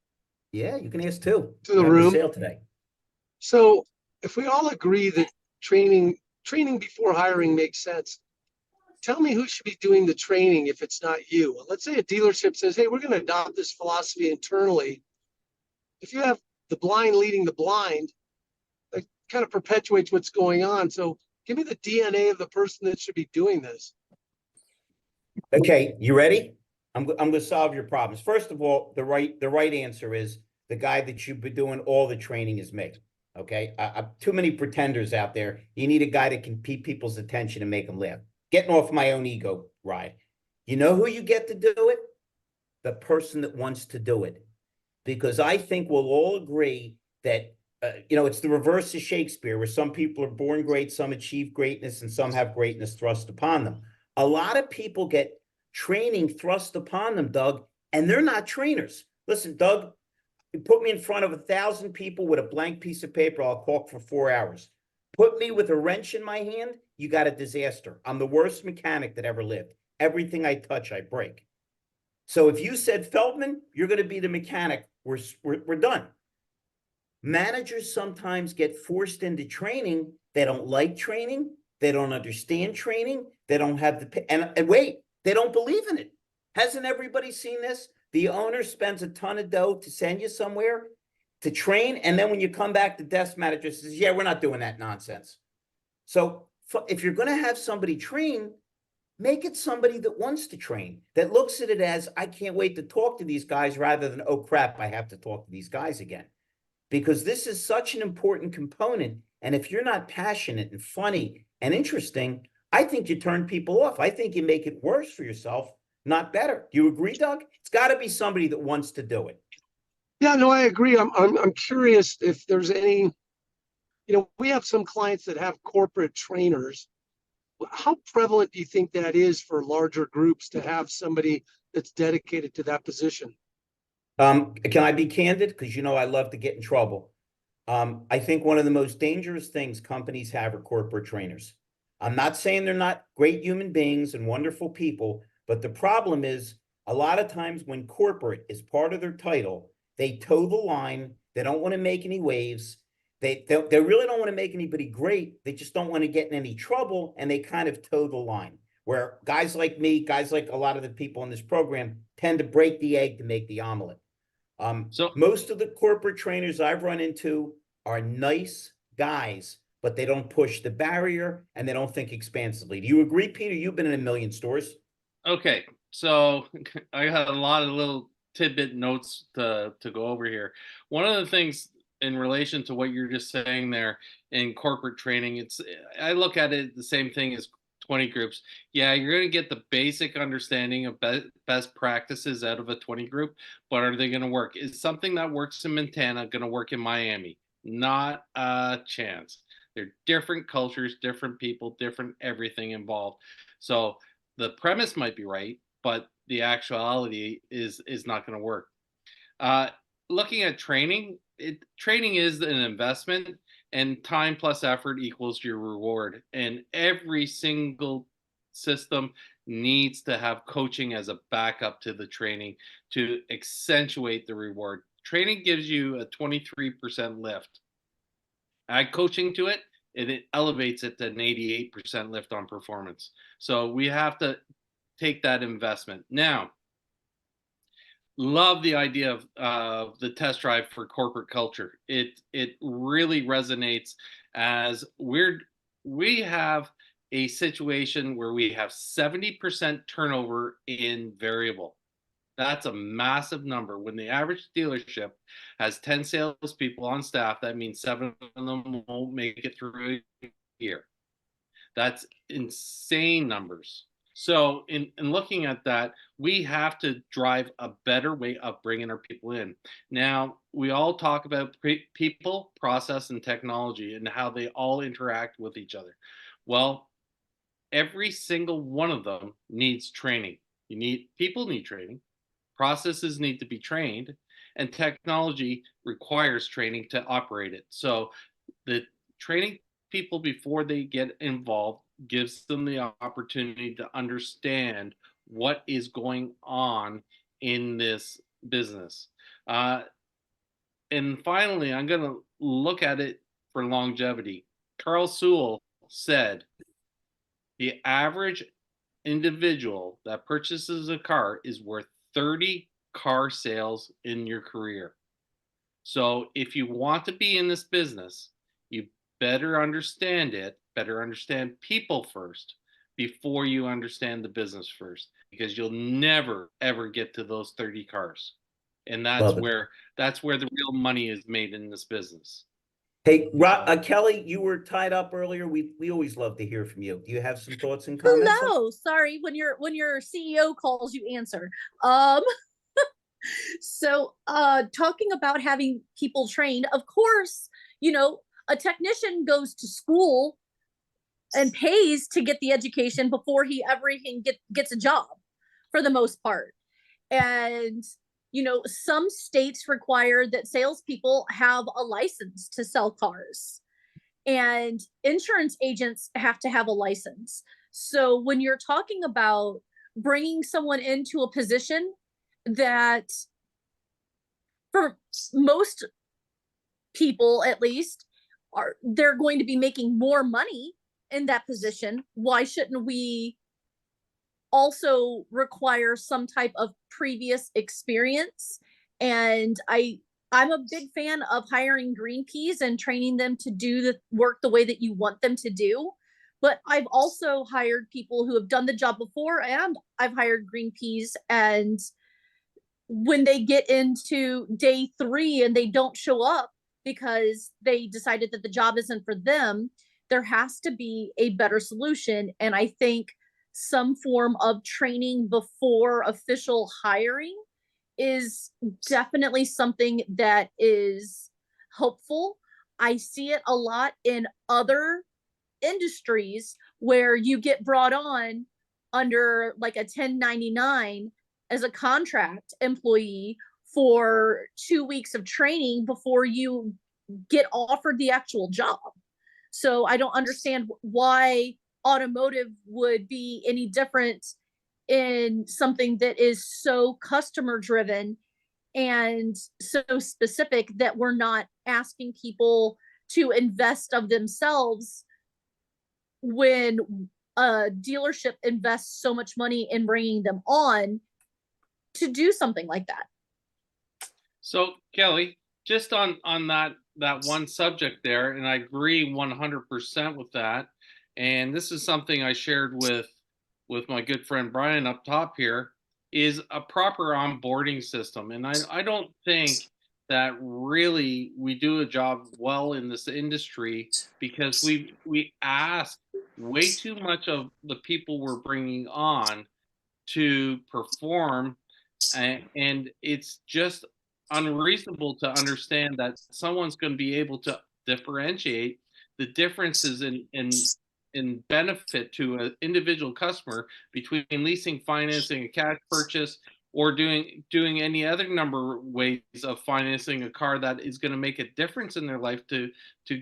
Yeah, you can ask too. to the We're having a room? sale today. So if we all agree that training before hiring makes sense, tell me who should be doing the training if it's not you. Let's say a dealership says, hey, we're going to adopt this philosophy internally. If you have the blind leading the blind, that kind of perpetuates what's going on. So give me the DNA of the person that should be doing this. Okay, you ready? I'm going to solve your problems. First of all, the right answer is the guy that you've been doing all the training is me. Okay, too many pretenders out there. You need a guy that can keep people's attention and make them laugh. Getting off my own ego ride. You know who you get to do it? The person that wants to do it. Because I think we'll all agree that, it's the reverse of Shakespeare, where some people are born great, some achieve greatness, and some have greatness thrust upon them. A lot of people get training thrust upon them, Doug, and they're not trainers. Listen, Doug, you put me in front of 1,000 people with a blank piece of paper, I'll talk for 4 hours. Put me with a wrench in my hand, you got a disaster. I'm the worst mechanic that ever lived. Everything I touch, I break. So if you said, Feldman, you're going to be the mechanic, we're done. Managers sometimes get forced into training. They don't like training. They don't understand training. They don't have the, and wait, they don't believe in it. Hasn't everybody seen this? The owner spends a ton of dough to send you somewhere to train. And then when you come back, the desk manager says, yeah, we're not doing that nonsense. So if you're going to have somebody train, make it somebody that wants to train, that looks at it as, I can't wait to talk to these guys, rather than, oh crap, I have to talk to these guys again. Because this is such an important component. And if you're not passionate and funny and interesting, I think you turn people off. I think you make it worse for yourself, not better. Do you agree, Doug? It's got to be somebody that wants to do it. Yeah, no, I agree. I'm curious if there's any, we have some clients that have corporate trainers. How prevalent do you think that is for larger groups to have somebody that's dedicated to that position? Can I be candid? Because I love to get in trouble. I think one of the most dangerous things companies have are corporate trainers. I'm not saying they're not great human beings and wonderful people, but the problem is a lot of times when corporate is part of their title, they toe the line. They don't want to make any waves. They really don't want to make anybody great. They just don't want to get in any trouble, and they kind of toe the line. Where guys like me, guys like a lot of the people in this program, tend to break the egg to make the omelet. So most of the corporate trainers I've run into are nice guys, but they don't push the barrier and they don't think expansively. Do you agree, Peter? You've been in a million stores. Okay, so I got a lot of little tidbit notes to go over here. One of the things in relation to what you're just saying there in corporate training, I look at it the same thing as 20 groups. Yeah, you're going to get the basic understanding of best practices out of a 20 group, but are they going to work? Is something that works in Montana going to work in Miami? Not a chance. They're different cultures, different people, different everything involved. So the premise might be right, but the actuality is not going to work. Looking at training, training is an investment, and time plus effort equals your reward. And every single system needs to have coaching as a backup to the training to accentuate the reward. Training gives you a 23% lift. Add coaching to it, and it elevates it to an 88% lift on performance. So we have to take that investment. Now, love the idea of the test drive for corporate culture. It really resonates, as we have a situation where we have 70% turnover in variable. That's a massive number. When the average dealership has 10 salespeople on staff, that means 7 of them won't make it through a year. That's insane numbers. So in looking at that, we have to drive a better way of bringing our people in. Now, we all talk about people, process, and technology and how they all interact with each other. Well, every single one of them needs training. People need training. Processes need to be trained, and technology requires training to operate it. So the training people before they get involved gives them the opportunity to understand what is going on in this business. And finally, I'm going to look at it for longevity. Carl Sewell said, the average individual that purchases a car is worth 30 car sales in your career. So if you want to be in this business, you better understand it, better understand people first before you understand the business first, because you'll never ever get to those 30 cars. And that's where the real money is made in this business. Hey, Kelly, you were tied up earlier. We always love to hear from you. Do you have some thoughts and comments? Hello. Sorry, when your CEO calls, you answer. So talking about having people trained, of course, a technician goes to school and pays to get the education before he ever even gets a job. for the most part. And, you know, some states require that salespeople have a license to sell cars, and insurance agents have to have a license. So when you're talking about bringing someone into a position that, for most people at least, they're going to be making more money in that position, why shouldn't we also require some type of previous experience? And I'm a big fan of hiring green peas and training them to do the work the way that you want them to do. But I've also hired people who have done the job before, and I've hired green peas, and when they get into day 3 and they don't show up because they decided that the job isn't for them, there has to be a better solution. And I think some form of training before official hiring is definitely something that is helpful. I see it a lot in other industries where you get brought on under like a 1099 as a contract employee for 2 weeks of training before you get offered the actual job. So I don't understand why automotive would be any different in something that is so customer driven and so specific that we're not asking people to invest of themselves when a dealership invests so much money in bringing them on to do something like that. So Kelly, just on that one subject there, and I agree 100% with that. And this is something I shared with my good friend Brian up top here, is a proper onboarding system. And I don't think that really we do a job well in this industry, because we ask way too much of the people we're bringing on to perform, and it's just unreasonable to understand that someone's going to be able to differentiate the differences in benefit to an individual customer between leasing, financing, a cash purchase, or doing any other number of ways of financing a car that is going to make a difference in their life to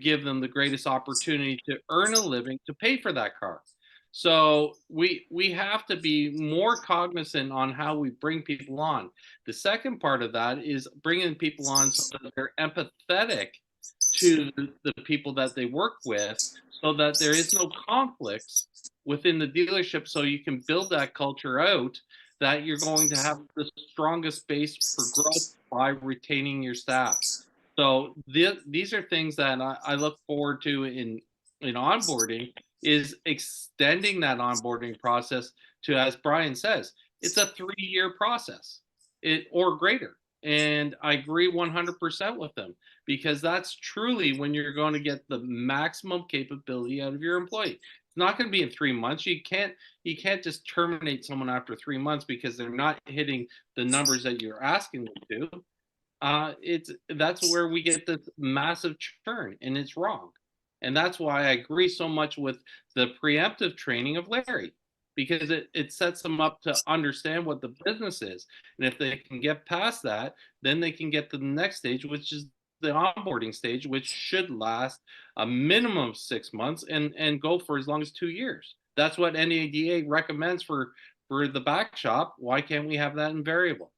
give them the greatest opportunity to earn a living to pay for that car. So we have to be more cognizant on how we bring people on. The second part of that is bringing people on so that they're empathetic to the people that they work with, so that there is no conflicts within the dealership, so you can build that culture out, that you're going to have the strongest base for growth by retaining your staff. So these are things that I look forward to in onboarding, is extending that onboarding process to, as Brian says, it's a 3-year process, or greater. And I agree 100% with them, because that's truly when you're going to get the maximum capability out of your employee. It's not going to be in 3 months. You can't just terminate someone after 3 months because they're not hitting the numbers that you're asking them to. That's where we get this massive churn, and it's wrong. And that's why I agree so much with the preemptive training of Larry, because it sets them up to understand what the business is. And if they can get past that, then they can get to the next stage, which is the onboarding stage, which should last a minimum of 6 months and go for as long as 2 years. That's what NADA recommends for the back shop. Why can't we have that in variable?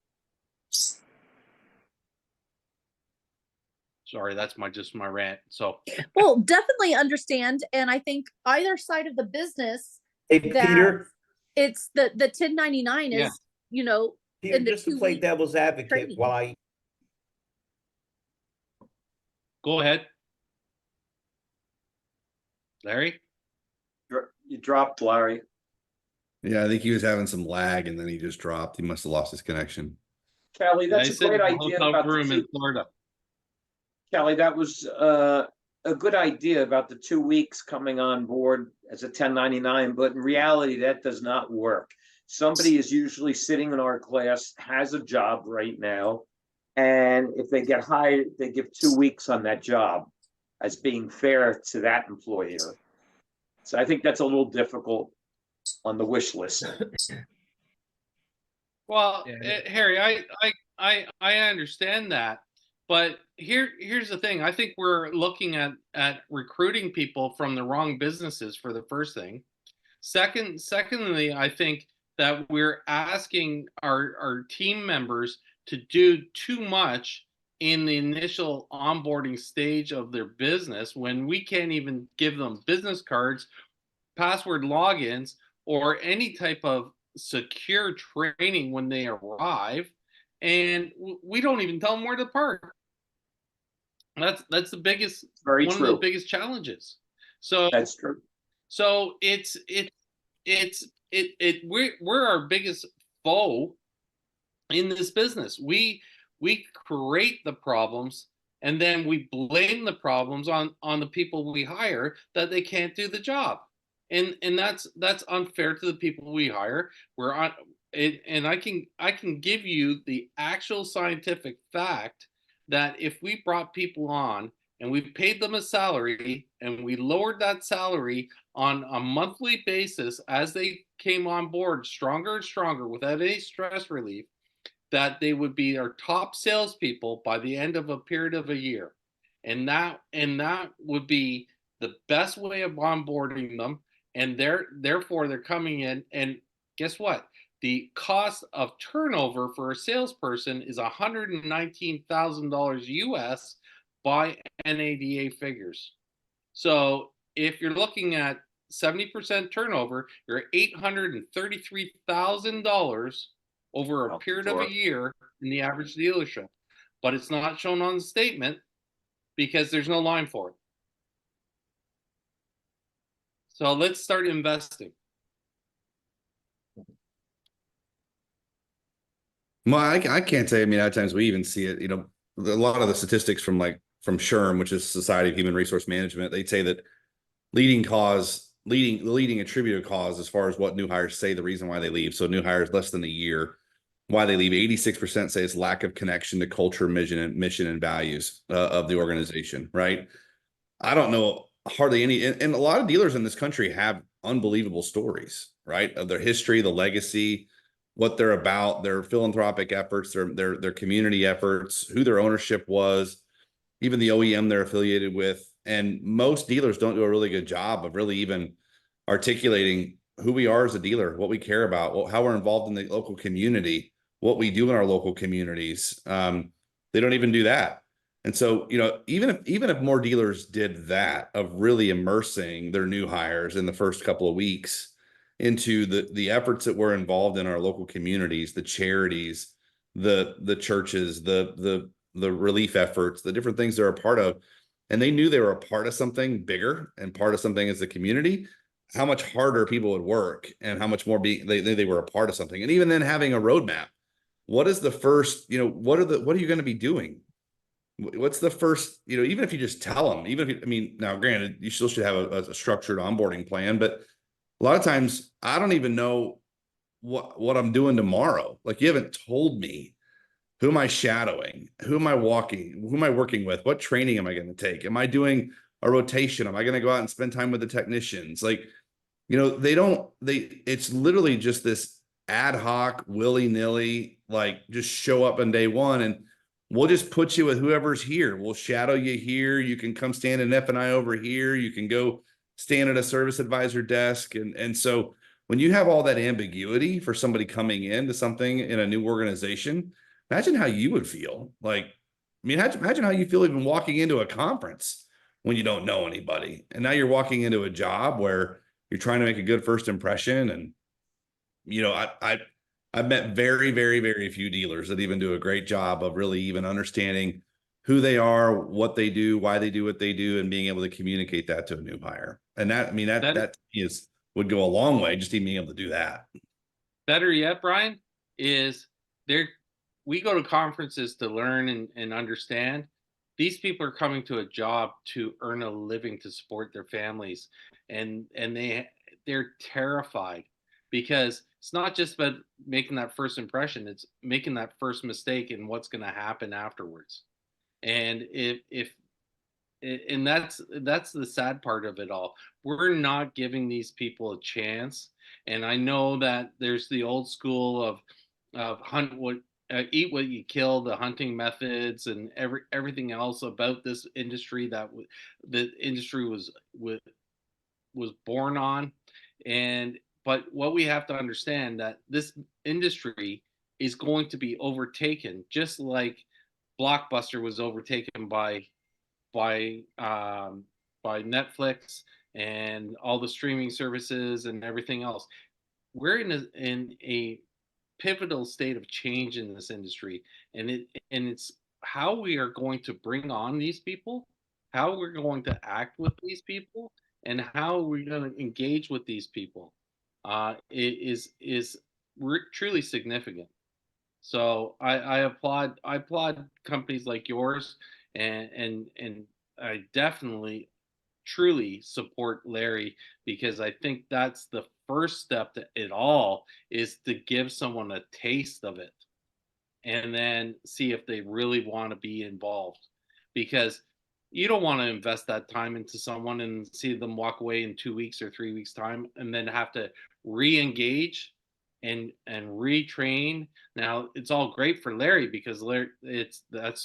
Sorry, that's just my rant. So, well, definitely understand. And I think either side of the business, Hey, that Peter, it's the 1099 Yeah. is, you know, Peter, in the just to 2 play week devil's advocate, training. while I go ahead, Larry. You dropped, Larry. Yeah, I think he was having some lag and then he just dropped. He must have lost his connection. Kelly, I that's a sit great in a idea hotel about the room two. in Florida. Kelly, that was a good idea about the 2 weeks coming on board as a 1099, but in reality, that does not work. Somebody is usually sitting in our class, has a job right now, and if they get hired, they give 2 weeks on that job as being fair to that employer. So I think that's a little difficult on the wish list. Well, Yeah. Harry, I understand that, but here's the thing. I think we're looking at recruiting people from the wrong businesses for the first thing. Secondly, I think that we're asking our team members to do too much in the initial onboarding stage of their business when we can't even give them business cards, password logins, or any type of secure training when they arrive, and we don't even tell them where to park. That's the biggest Very one of the true. biggest challenges. So That's true. so we're our biggest foe in this business. We create the problems, and then we blame the problems on the people we hire that they can't do the job. And that's unfair to the people we hire. We're on it, and I can give you the actual scientific fact that if we brought people on and we paid them a salary and we lowered that salary on a monthly basis as they came on board stronger and stronger without any stress relief, that they would be our top salespeople by the end of a period of a year. And that would be the best way of onboarding them. And therefore they're coming in, and guess what? The cost of turnover for a salesperson is $119,000 US by NADA figures. So if you're looking at 70% turnover, you're $833,000 over a Out the period of door. a year in the average dealership. But it's not shown on the statement because there's no line for it. So let's start investing. Well, I can't say. I mean, at times we even see it. A lot of the statistics from SHRM, which is Society of Human Resource Management, they say that leading attributed cause as far as what new hires say the reason why they leave. So new hires less than a year, why they leave. 86% say it's lack of connection to culture, mission, and values of the organization. Right. I don't know hardly any, and a lot of dealers in this country have unbelievable stories, right, of their history, the legacy, what they're about, their philanthropic efforts, their community efforts, who their ownership was, even the OEM they're affiliated with. And most dealers don't do a really good job of really even articulating who we are as a dealer, what we care about, how we're involved in the local community, what we do in our local communities. They don't even do that. And so, even if more dealers did that, of really immersing their new hires in the first couple of weeks into the efforts that were involved in our local communities, the charities, the churches, the relief efforts, the different things they're a part of, and they knew they were a part of something bigger and part of something as a community, how much harder people would work and how much more they were a part of something. And even then, having a roadmap. What is the first, what are you going to be doing? What's the first, even if you just tell them, now granted, you still should have a structured onboarding plan, but a lot of times I don't even know what I'm doing tomorrow. Like, you haven't told me, who am I shadowing? Who am I working with? What training am I going to take? Am I doing a rotation? Am I going to go out and spend time with the technicians? Like, it's literally just this ad hoc, willy-nilly, like, just show up on day one and we'll just put you with whoever's here. We'll shadow you here. You can come stand in F&I over here. You can go stand at a service advisor desk. And so when you have all that ambiguity for somebody coming into something in a new organization, imagine how you would feel. Like, imagine how you feel even walking into a conference when you don't know anybody. And now you're walking into a job where you're trying to make a good first impression. And, I've met very, very, very few dealers that even do a great job of really even understanding who they are, what they do, why they do what they do, and being able to communicate that to a new hire. And that would go a long way, just even being able to do that. Better yet, Brian, is we go to conferences to learn and understand. These people are coming to a job to earn a living to support their families, and they're terrified because it's not just about making that first impression, it's making that first mistake and what's going to happen afterwards. And that's the sad part of it all. We're not giving these people a chance. And I know that there's the old school eat what you kill, the hunting methods, and everything else about this industry that the industry was born on. And but what we have to understand that this industry is going to be overtaken, just like Blockbuster was overtaken by Netflix and all the streaming services and everything else. We're in a pivotal state of change in this industry, and it's how we are going to bring on these people, how we're going to act with these people, and how we're going to engage with these people. Is truly significant. So I applaud companies like yours, and I definitely truly support Larry, because I think that's the first step to it all, is to give someone a taste of it and then see if they really want to be involved, because you don't want to invest that time into someone and see them walk away in 2 weeks or 3 weeks time and then have to re-engage and retrain. Now it's all great for Larry, because Larry, that's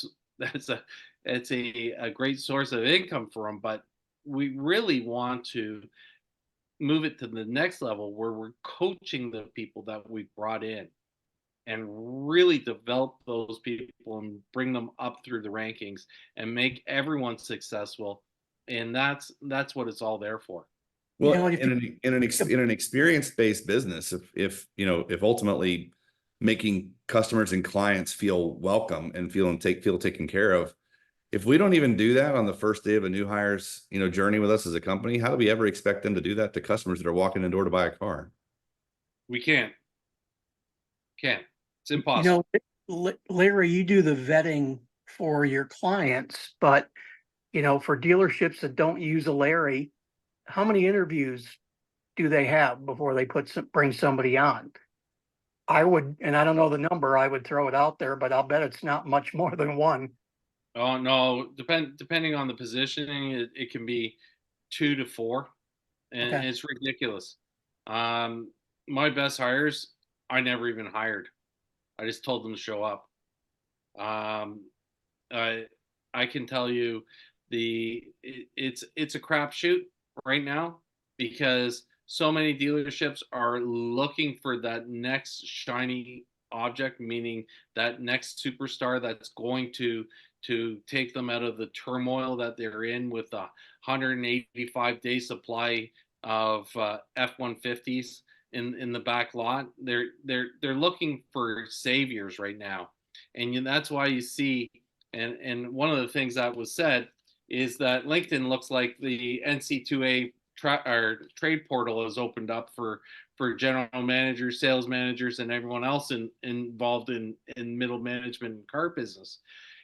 a great source of income for him, but we really want to move it to the next level where we're coaching the people that we brought in and really develop those people and bring them up through the rankings and make everyone successful. And that's what it's all there for. Well, know, in an experience-based business, if if ultimately making customers and clients feel welcome and feel taken care of, if we don't even do that on the first day of a new hire's journey with us as a company, how do we ever expect them to do that to customers that are walking in the door to buy a car? We can't. It's impossible. Larry, you do the vetting for your clients, but for dealerships that don't use a Larry, how many interviews do they have before they bring somebody on? I would, and I don't know the number, I would throw it out there, but I'll bet it's not much more than one. Oh no, depending on the positioning, it can be 2 to 4, and Okay. it's ridiculous. My best hires, I never even hired. I just told them to show up. I can tell you it's a crapshoot right now, because so many dealerships are looking for that next shiny object, meaning that next superstar that's going to take them out of the turmoil that they're in with a 185-day supply of F-150s in the back lot. They're looking for saviors right now, and that's why you see. And one of the things that was said is that LinkedIn looks like the NC2A trade portal has opened up for general managers, sales managers, and everyone else involved in middle management and car business.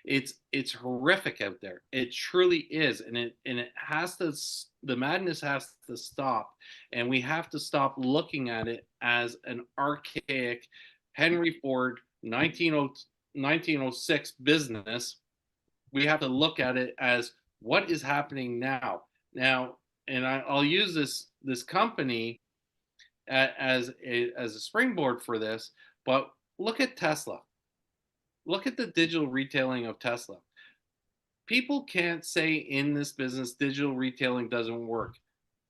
It's horrific out there. It truly is, and it has to. The madness has to stop, and we have to stop looking at it as an archaic Henry Ford 1906 business. We have to look at it as what is happening now. And I'll use this company as a springboard for this. But look at Tesla. Look at the digital retailing of Tesla. People can't say in this business digital retailing doesn't work.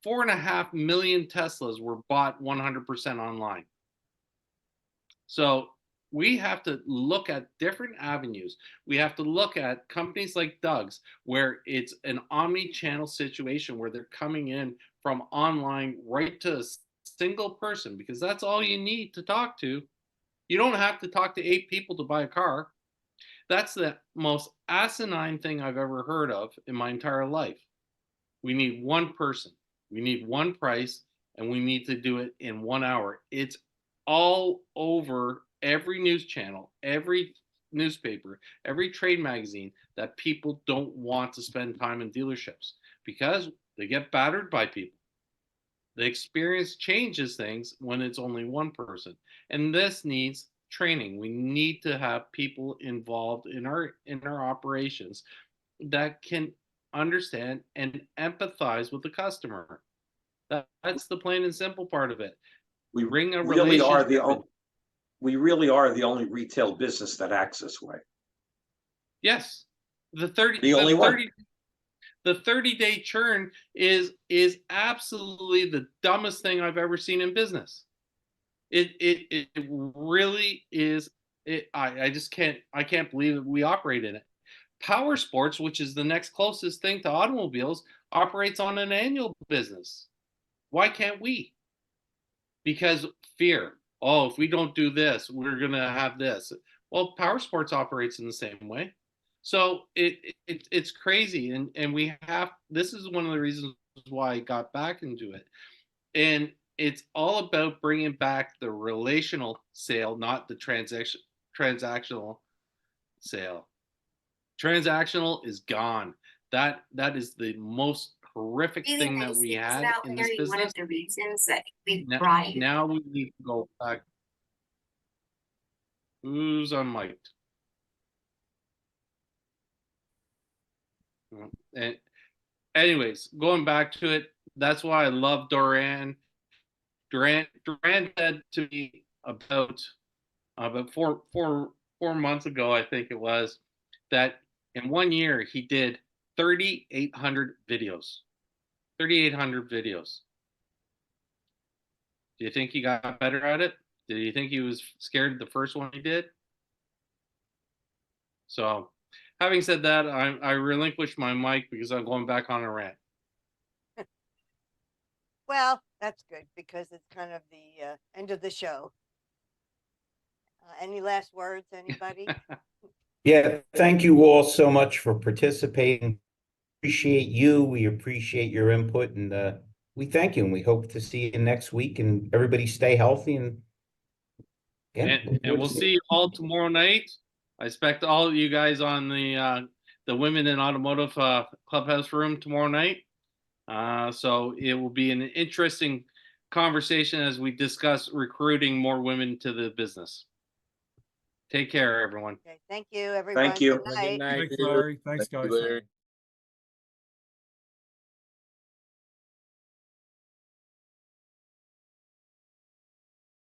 4.5 million Teslas were bought 100% online. So we have to look at different avenues. We have to look at companies like Doug's, where it's an omni-channel situation where they're coming in from online right to a single person, because that's all you need to talk to. You don't have to talk to 8 people to buy a car. That's the most asinine thing I've ever heard of in my entire life. We need one person. We need one price, and we need to do it in 1 hour. It's all over every news channel, every newspaper, every trade magazine, that people don't want to spend time in dealerships because they get battered by people. The experience changes things when it's only one person. And this needs training. We need to have people involved in our operations that can understand and empathize with the customer. That's the plain and simple part of it. We bring a really are relationship. we really are the only retail business that acts this way. Yes. The 30 The only one. The 30-day churn is absolutely the dumbest thing I've ever seen in business. It really is. I just can't believe that we operate in it. Power sports, which is the next closest thing to automobiles, operates on an annual business. Why can't we? Because fear. Oh, if we don't do this, we're gonna have this. Well, power sports operates in the same way. So it's crazy, and we have. This is one of the reasons why I got back into it, and it's all about bringing back the relational sale, not the transactional sale. Transactional is gone. That is the most horrific thing that we had in this business. One of the reasons that now we need to go back. Who's unmiked? And anyways, going back to it, that's why I love Durran. Durran said to me about 4 months ago, I think it was, that in 1 year he did 3,800 videos. 3,800 videos. Do you think he got better at it? Do you think he was scared of the first one he did? So, having said that, I relinquished my mic because I'm going back on a rant. Well, that's good because it's kind of the end of the show. Any last words, anybody? Yeah, thank you all so much for participating. Appreciate you. We appreciate your input, and we thank you, and we hope to see you next week. And everybody stay healthy, and and we'll see you all tomorrow night. I expect all of you guys on the Women in Automotive Clubhouse room tomorrow night. So it will be an interesting conversation as we discuss recruiting more women to the business. Take care, everyone. Okay, thank you, everyone. Thank you. Good night. Thanks, Larry. Thanks, guys.